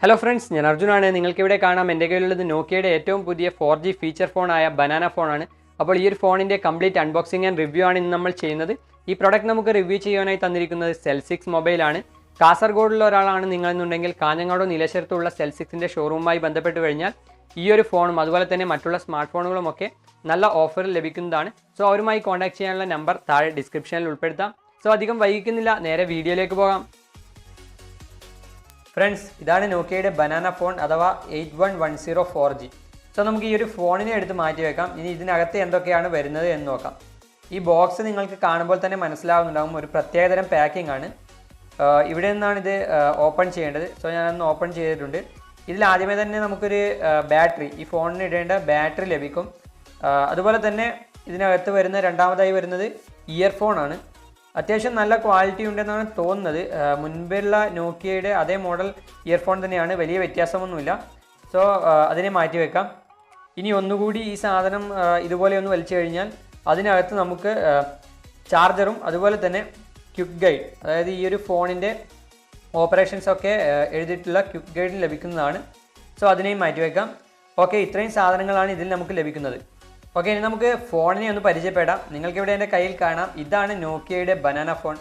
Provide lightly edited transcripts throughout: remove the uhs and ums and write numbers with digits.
Hello friends, I am Arjun. You can see Nokia Nokia 4G feature phone Banana phone. This phone is complete unboxing and review. This product we review Cell 6 mobile. Kasaragod you Kanangado Cell 6 in the showroom. This phone is smartphone. Nalla offer lebikundana. So avarumai contact cheyanalla number thaale description il ulpedutham. So adhigam vayikkunnilla nere video lekku pogam. Friends, idana Nokia Banana phone athava 8110 4G. So namukku ee oru phone ine eduthu maati vekkam. Ini idinagathe endokkeyanu varunathu ennu nokkam. Ee box ningalku kaanumbol thanne manasilavunundavum oru pratyekatharam packing aanu. Ivide ninnaanu idu open cheyendathu. So njan onu open cheyidittundu. Idil aadhyame thanne namukku battery ee phone ine idenda battery lebikkum. അതുപോലെ തന്നെ ഇതിനകത്ത് വരുന്ന രണ്ടാമതായി വരുന്നത് earphone ആണ്. അത്യാവശ്യം നല്ല quality ഉണ്ടെന്നാണ് തോന്നുന്നത്. മുൻപുള്ള നോക്കിയയുടെ അതേ മോഡൽ ഇയർഫോൺ തന്നെയാണ്, വലിയ വ്യത്യാസമൊന്നുമില്ല. സോ അതിനെ മാറ്റി വെക്കാം. ഇനി ഒന്നുകൂടി ഈ സാധനം ഇതുപോലെ ഒന്ന് വലിച്ചു കഴിഞ്ഞാൽ അതിനകത്ത് നമുക്ക് ചാർജറും അതുപോലെ തന്നെ ക്വിക്ക് ഗൈഡ്, അതായത് ഈ ഒരു ഫോണിൻ്റെ ഓപ്പറേഷൻസ് ഒക്കെ എഴുതിയിട്ടുള്ള ക്വിക്ക് ഗൈഡ് ലഭിക്കുന്നതാണ്. സോ അതിനെയും മാറ്റി വെക്കാം. ഓക്കെ, ഇത്രയും സാധനങ്ങളാണ് ഇതിൽ നമുക്ക് ലഭിക്കുന്നത്. ഓക്കെ, ഇനി നമുക്ക് ഫോണിനെ ഒന്ന് പരിചയപ്പെടാം. നിങ്ങൾക്കിവിടെ എൻ്റെ കയ്യിൽ കാണാം, ഇതാണ് നോക്കിയയുടെ ബനാന ഫോൺ.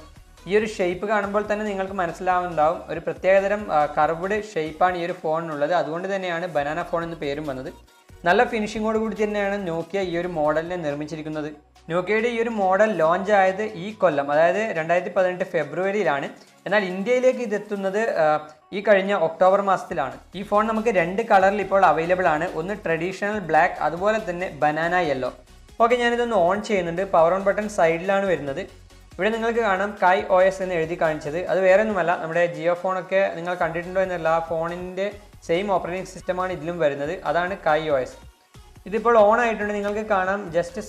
ഈ ഒരു ഷേപ്പ് കാണുമ്പോൾ തന്നെ നിങ്ങൾക്ക് മനസ്സിലാവുന്നുണ്ടാവും, ഒരു പ്രത്യേകതരം കർവ്ഡ് ഷേപ്പാണ് ഈ ഒരു ഫോണിനുള്ളത്. അതുകൊണ്ട് തന്നെയാണ് ബനാന ഫോൺ എന്ന് പേരും വന്നത്. നല്ല ഫിനിഷിങ്ങോട് കൂടി തന്നെയാണ് നോക്കിയ ഈ ഒരു മോഡലിനെ നിർമ്മിച്ചിരിക്കുന്നത്. നോക്കിയയുടെ ഈ ഒരു മോഡൽ ലോഞ്ച് ആയത് ഈ കൊല്ലം, അതായത് 2018 ഫെബ്രുവരിയിലാണ്. എന്നാൽ ഇന്ത്യയിലേക്ക് ഇതെത്തുന്നത് ഈ കഴിഞ്ഞ ഒക്ടോബർ മാസത്തിലാണ്. ഈ ഫോൺ നമുക്ക് രണ്ട് കളറിൽ ഇപ്പോൾ അവൈലബിൾ ആണ്. ഒന്ന് ട്രഡീഷണൽ ബ്ലാക്ക്, അതുപോലെ തന്നെ ബനാന യെല്ലോ. ഓക്കെ, ഞാനിതൊന്ന് ഓൺ ചെയ്യുന്നുണ്ട്. പവർ ഓൺ ബട്ടൺ സൈഡിലാണ് വരുന്നത്. ഇവിടെ നിങ്ങൾക്ക് കാണാം കൈ OS എന്ന് എഴുതി കാണിച്ചത്. അത് വേറെ ഒന്നുമല്ല, നമ്മുടെ ജിയോ ഫോണൊക്കെ നിങ്ങൾ കണ്ടിട്ടുണ്ടോ എന്നല്ല, ആ ഫോണിൻ്റെ സെയിം ഓപ്പറേറ്റിംഗ് സിസ്റ്റമാണ് ഇതിലും വരുന്നത്. അതാണ് കൈ OS. ഇതിപ്പോൾ ഓൺ ആയിട്ടുണ്ട്. നിങ്ങൾക്ക് കാണാം ജസ്റ്റ്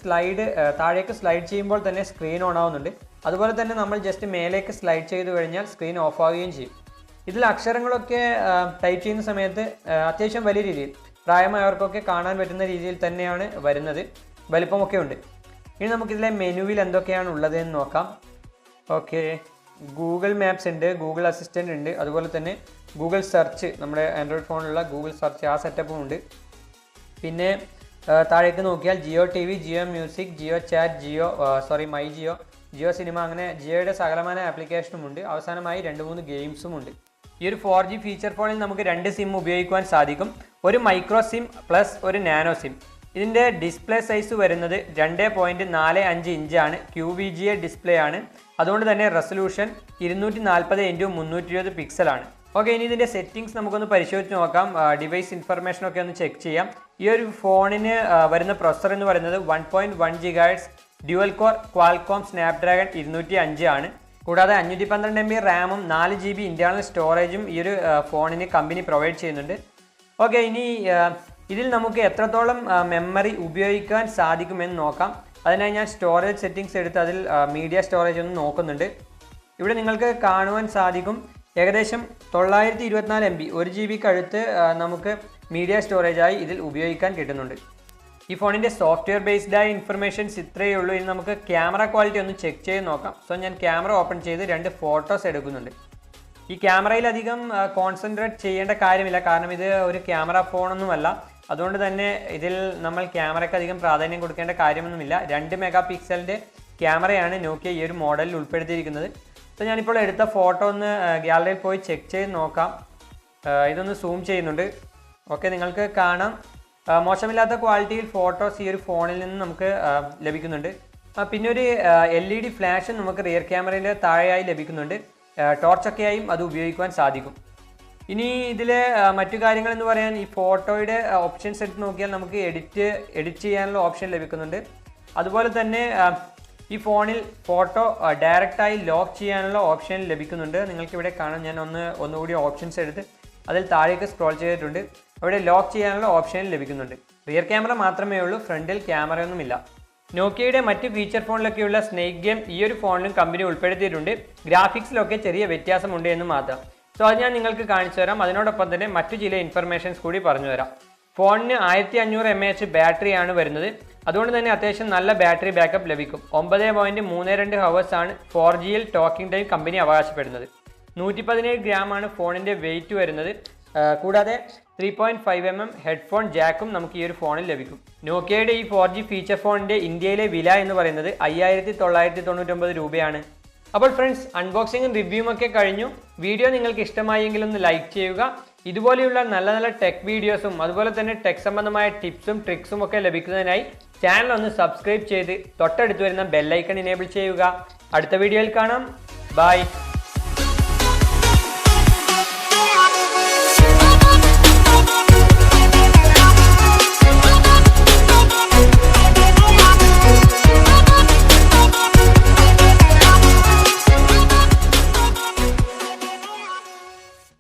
താഴേക്ക് സ്ലൈഡ് ചെയ്യുമ്പോൾ തന്നെ സ്ക്രീൻ ഓൺ ആവുന്നുണ്ട്. അതുപോലെ തന്നെ നമ്മൾ ജസ്റ്റ് മേലേക്ക് സ്ലൈഡ് ചെയ്ത് കഴിഞ്ഞാൽ സ്ക്രീൻ ഓഫ് ആവുകയും ചെയ്യും. ഇതിൽ അക്ഷരങ്ങളൊക്കെ ടൈപ്പ് ചെയ്യുന്ന സമയത്ത് അത്യാവശ്യം വലിയ രീതിയിൽ പ്രായമായവർക്കൊക്കെ കാണാൻ പറ്റുന്ന രീതിയിൽ തന്നെയാണ് വരുന്നത്. വലിപ്പമൊക്കെ ഉണ്ട്. ഇനി നമുക്കിതിലെ മെനുവിൽ എന്തൊക്കെയാണ് ഉള്ളതെന്ന് നോക്കാം. ഓക്കെ, ഗൂഗിൾ മാപ്സ് ഉണ്ട്, ഗൂഗിൾ അസിസ്റ്റൻ്റ് ഉണ്ട്, അതുപോലെ തന്നെ ഗൂഗിൾ സെർച്ച്, നമ്മുടെ ആൻഡ്രോയിഡ് ഫോണിലുള്ള ഗൂഗിൾ സെർച്ച് ആ സെറ്റപ്പും ഉണ്ട്. പിന്നെ താഴേക്ക് നോക്കിയാൽ Jio TV, Jio music, Jio chat, my Jio cinema, അങ്ങനെ ജിയോയുടെ സകലമായ ആപ്ലിക്കേഷനും ഉണ്ട്. അവസാനമായി 2-3 ഗെയിംസും ഉണ്ട്. ഈ ഒരു 4G ഫീച്ചർ ഫോണിൽ നമുക്ക് 2 സിം ഉപയോഗിക്കുവാൻ സാധിക്കും. ഒരു മൈക്രോ സിം പ്ലസ് ഒരു നാനോ സിം. ഇതിൻ്റെ ഡിസ്പ്ലേ സൈസ് വരുന്നത് 2.45 ഇഞ്ചാണ്. QVGA ഡിസ്പ്ലേ ആണ്. അതുകൊണ്ട് തന്നെ റെസൊല്യൂഷൻ 240x320 പിക്സലാണ്. ഓക്കെ, ഇനി ഇതിൻ്റെ സെറ്റിങ്സ് നമുക്കൊന്ന് പരിശോധിച്ച് നോക്കാം. ഡിവൈസ് ഇൻഫർമേഷനൊക്കെ ഒന്ന് ചെക്ക് ചെയ്യാം. ഈ ഒരു ഫോണിന് വരുന്ന പ്രൊസസ്സർ എന്ന് പറയുന്നത് 1.1 GHz dual core Qualcomm Snapdragon 205 ആണ്. കൂടാതെ 512 MB റാമും 4 GB ഇൻറ്റേർണൽ സ്റ്റോറേജും ഈ ഒരു ഫോണിന് കമ്പനി പ്രൊവൈഡ് ചെയ്യുന്നുണ്ട്. ഓക്കെ, ഇനി ഇതിൽ നമുക്ക് എത്രത്തോളം മെമ്മറി ഉപയോഗിക്കാൻ സാധിക്കുമെന്ന് നോക്കാം. അതിനായി ഞാൻ സ്റ്റോറേജ് സെറ്റിങ്സ് എടുത്ത് അതിൽ മീഡിയ സ്റ്റോറേജ് ഒന്ന് നോക്കുന്നുണ്ട്. ഇവിടെ നിങ്ങൾക്ക് കാണുവാൻ സാധിക്കും ഏകദേശം 924 MB 1 GB അടുത്ത് നമുക്ക് മീഡിയ സ്റ്റോറേജായി ഇതിൽ ഉപയോഗിക്കാൻ കിട്ടുന്നുണ്ട്. ഈ ഫോണിൻ്റെ സോഫ്റ്റ്വെയർ ബേസ്ഡായ ഇൻഫർമേഷൻസ് ഇത്രയേ ഉള്ളൂ. ഇനി നമുക്ക് ക്യാമറ ക്വാളിറ്റി ഒന്ന് ചെക്ക് ചെയ്ത് നോക്കാം. സോ ഞാൻ ക്യാമറ ഓപ്പൺ ചെയ്ത് 2 ഫോട്ടോസ് എടുക്കുന്നുണ്ട്. ഈ ക്യാമറയിൽ അധികം കോൺസെൻട്രേറ്റ് ചെയ്യേണ്ട കാര്യമില്ല, കാരണം ഇത് ഒരു ക്യാമറ ഫോണൊന്നുമല്ല. അതുകൊണ്ട് തന്നെ ഇതിൽ നമ്മൾ ക്യാമറയ്ക്ക് അധികം പ്രാധാന്യം കൊടുക്കേണ്ട കാര്യമൊന്നുമില്ല. 2 MP ക്യാമറയാണ് നോക്കിയ ഈ ഒരു മോഡലിൽ ഉൾപ്പെടുത്തിയിരിക്കുന്നത്. സോ ഞാനിപ്പോൾ എടുത്ത ഫോട്ടോ ഒന്ന് ഗാലറിയിൽ പോയി ചെക്ക് ചെയ്ത് നോക്കാം. ഇതൊന്ന് സൂം ചെയ്യുന്നുണ്ട്. ഓക്കെ, നിങ്ങൾക്ക് കാണാം മോശമില്ലാത്ത ക്വാളിറ്റിയിൽ ഫോട്ടോസ് ഈ ഒരു ഫോണിൽ നിന്ന് നമുക്ക് ലഭിക്കുന്നുണ്ട്. പിന്നെ ഒരു LED ഫ്ലാഷും നമുക്ക് റിയർ ക്യാമറയിൽ താഴെയായി ലഭിക്കുന്നുണ്ട്. ടോർച്ചൊക്കെയായും അത് ഉപയോഗിക്കുവാൻ സാധിക്കും. ഇനി ഇതിലെ മറ്റു കാര്യങ്ങൾ എന്ന് പറയാൻ, ഈ ഫോട്ടോയുടെ ഓപ്ഷൻസ് എടുത്ത് നോക്കിയാൽ നമുക്ക് എഡിറ്റ് ചെയ്യാനുള്ള ഓപ്ഷൻ ലഭിക്കുന്നുണ്ട്. അതുപോലെ തന്നെ ഈ ഫോണിൽ ഫോട്ടോ ഡയറക്റ്റായി ലോക്ക് ചെയ്യാനുള്ള ഓപ്ഷൻ ലഭിക്കുന്നുണ്ട്. നിങ്ങൾക്കിവിടെ കാണാം, ഞാൻ ഒന്നുകൂടി ഓപ്ഷൻസ് എടുത്ത് അതിൽ താഴേക്ക് സ്ക്രോൾ ചെയ്തിട്ടുണ്ട്. അവിടെ ലോക്ക് ചെയ്യാനുള്ള ഓപ്ഷൻ ലഭിക്കുന്നുണ്ട്. റിയർ ക്യാമറ മാത്രമേ ഉള്ളൂ, ഫ്രണ്ടിൽ ക്യാമറയൊന്നുമില്ല. നോക്കിയയുടെ മറ്റ് ഫീച്ചർ ഫോണിലൊക്കെയുള്ള സ്നേക്ക് ഗെയിം ഈ ഒരു ഫോണിലും കമ്പനി ഉൾപ്പെടുത്തിയിട്ടുണ്ട്. ഗ്രാഫിക്സിലൊക്കെ ചെറിയ വ്യത്യാസമുണ്ട് എന്ന് മാത്രം. സോ അത് ഞാൻ നിങ്ങൾക്ക് കാണിച്ചു തരാം. അതിനോടൊപ്പം തന്നെ മറ്റു ചില ഇൻഫർമേഷൻസ് കൂടി പറഞ്ഞു തരാം. ഫോണിന് 1500 mAh ബാറ്ററിയാണ് വരുന്നത്. അതുകൊണ്ട് തന്നെ അത്യാവശ്യം നല്ല ബാറ്ററി ബാക്കപ്പ് ലഭിക്കും. 9.32 ഹവേഴ്സ് ആണ് 4Gയിൽ ടോക്കിംഗ് ടൈം കമ്പനി അവകാശപ്പെടുന്നത്. 117 ഗ്രാമാണ് ഫോണിൻ്റെ വെയിറ്റ് വരുന്നത്. കൂടാതെ 3.5 mm ഹെഡ്ഫോൺ ജാക്കും നമുക്ക് ഈ ഒരു ഫോണിൽ ലഭിക്കും. നോക്കിയയുടെ ഈ 4G ഫീച്ചർ ഫോണിൻ്റെ ഇന്ത്യയിലെ വില എന്ന് പറയുന്നത് 5999 രൂപയാണ്. അപ്പോൾ ഫ്രണ്ട്സ്, അൺബോക്സിങ്ങും റിവ്യൂവും ഒക്കെ കഴിഞ്ഞു. വീഡിയോ നിങ്ങൾക്ക് ഇഷ്ടമായെങ്കിൽ ഒന്ന് ലൈക്ക് ചെയ്യുക. ഇതുപോലെയുള്ള നല്ല നല്ല ടെക് വീഡിയോസും അതുപോലെ തന്നെ ടെക് സംബന്ധമായ ടിപ്സും ട്രിക്സും ഒക്കെ ലഭിക്കുന്നതിനായി ചാനൽ ഒന്ന് സബ്സ്ക്രൈബ് ചെയ്ത് തൊട്ടടുത്ത് വരുന്ന ബെല്ലൈക്കൺ എനേബിൾ ചെയ്യുക. അടുത്ത വീഡിയോയിൽ കാണാം. ബൈ.